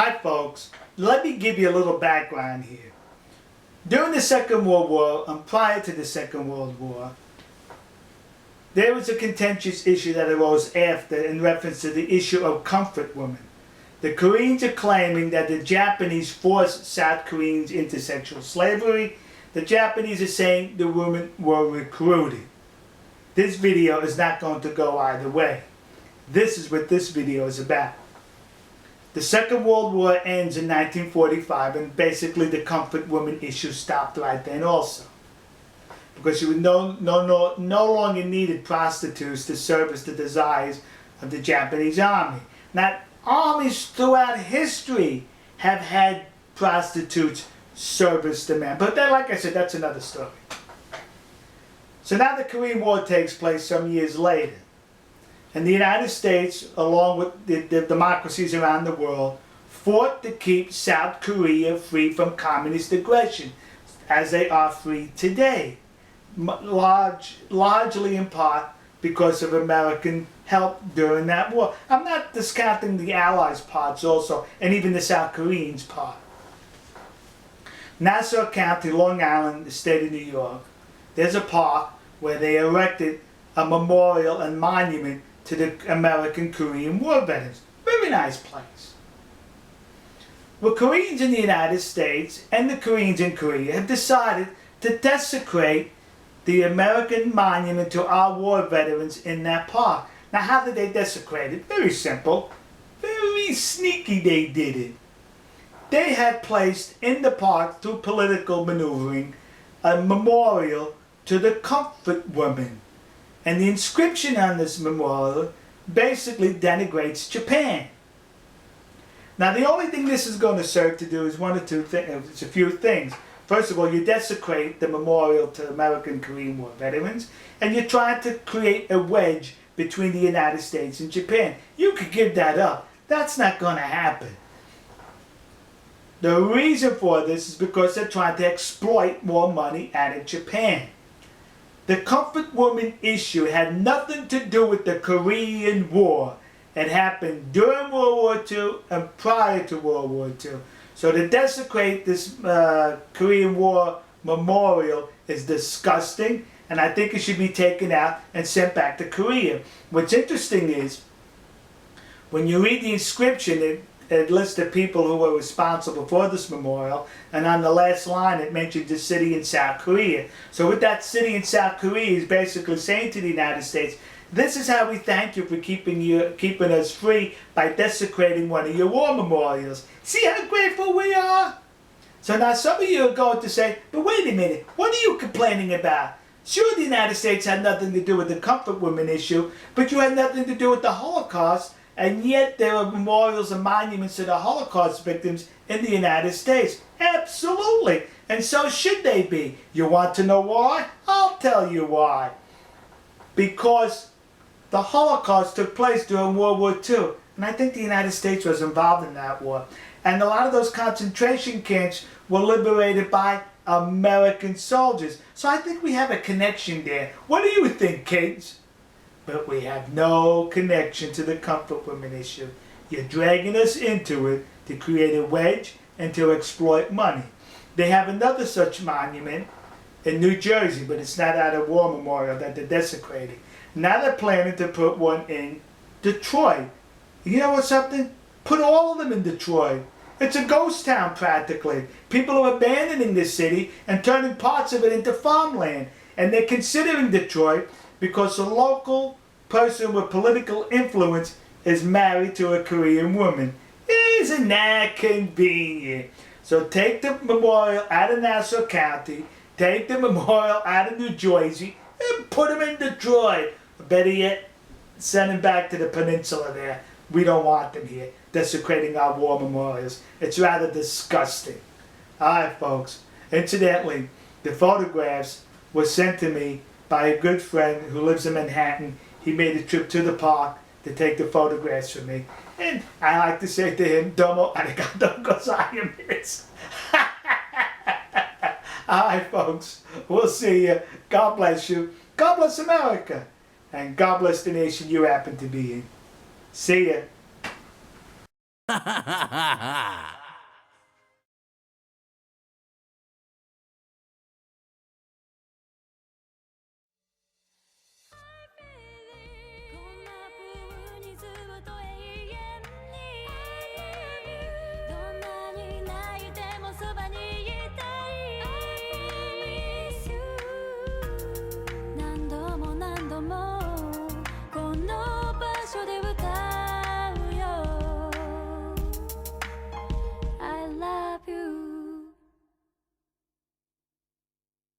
Hi folks, let me give you a little background here. During the Second World War, and prior to the Second World War, there was a contentious issue that arose after in reference to the issue of comfort women. The Koreans are claiming that the Japanese forced South Koreans into sexual slavery. The Japanese are saying the women were recruited. This video is not going to go either way. This is what this video is about. The Second World War ends in 1945, and basically the comfort woman issue stopped right then also. Because you no longer needed prostitutes to service the desires of the Japanese army. Now, armies throughout history have had prostitutes service the men. But then, like I said, that's another story. So now the Korean War takes place some years later. And the United States, along with the democracies around the world, fought to keep South Korea free from communist aggression, as they are free today. Largely in part because of American help during that war. I'm not discounting the Allies' parts also, and even the South Koreans' part. Nassau County, Long Island, the state of New York, there's a park where they erected a memorial and monument to the American Korean War veterans. Very nice place. Well, Koreans in the United States and the Koreans in Korea have decided to desecrate the American monument to our war veterans in that park. Now, how did they desecrate it? Very simple. Very sneaky they did it. They had placed in the park, through political maneuvering, a memorial to the comfort woman. And the inscription on this memorial basically denigrates Japan. Now, the only thing this is going to serve to do is one or two things. It's a few things. First of all, you desecrate the memorial to American Korean War veterans, and you're trying to create a wedge between the United States and Japan. You could give that up. That's not going to happen. The reason for this is because they're trying to exploit more money out of Japan. The comfort woman issue had nothing to do with the Korean War. It happened during World War II and prior to World War II. So to desecrate this Korean War memorial is disgusting, and I think it should be taken out and sent back to Korea. What's interesting is, when you read the inscription, it lists the people who were responsible for this memorial, and on the last line it mentions a city in South Korea. So what that city in South Korea is basically saying to the United States, this is how we thank you for keeping us free by desecrating one of your war memorials. See how grateful we are? So now some of you are going to say, but wait a minute, what are you complaining about? Sure, the United States had nothing to do with the comfort women issue, but you had nothing to do with the Holocaust, and yet there are memorials and monuments to the Holocaust victims in the United States. Absolutely, and so should they be. You want to know why? I'll tell you why. Because the Holocaust took place during World War II, and I think the United States was involved in that war. And a lot of those concentration camps were liberated by American soldiers. So I think we have a connection there. What do you think, kids? But we have no connection to the comfort women issue. You're dragging us into it to create a wedge and to exploit money. They have another such monument in New Jersey, but it's not at a war memorial that they're desecrating. Now they're planning to put one in Detroit. You know what's something? Put all of them in Detroit. It's a ghost town practically. People are abandoning this city and turning parts of it into farmland. And they're considering Detroit because the local person with political influence is married to a Korean woman. Isn't that convenient? So take the memorial out of Nassau County, take the memorial out of New Jersey, and put them in Detroit. Better yet, send them back to the peninsula there. We don't want them here, desecrating our war memorials. It's rather disgusting. Alright folks, incidentally, the photographs were sent to me by a good friend who lives in Manhattan. He made a trip to the park to take the photographs for me. And I like to say to him, domo arigato gozaimasu. Alright folks, we'll see you. God bless you. God bless America. And God bless the nation you happen to be in. See ya. はははは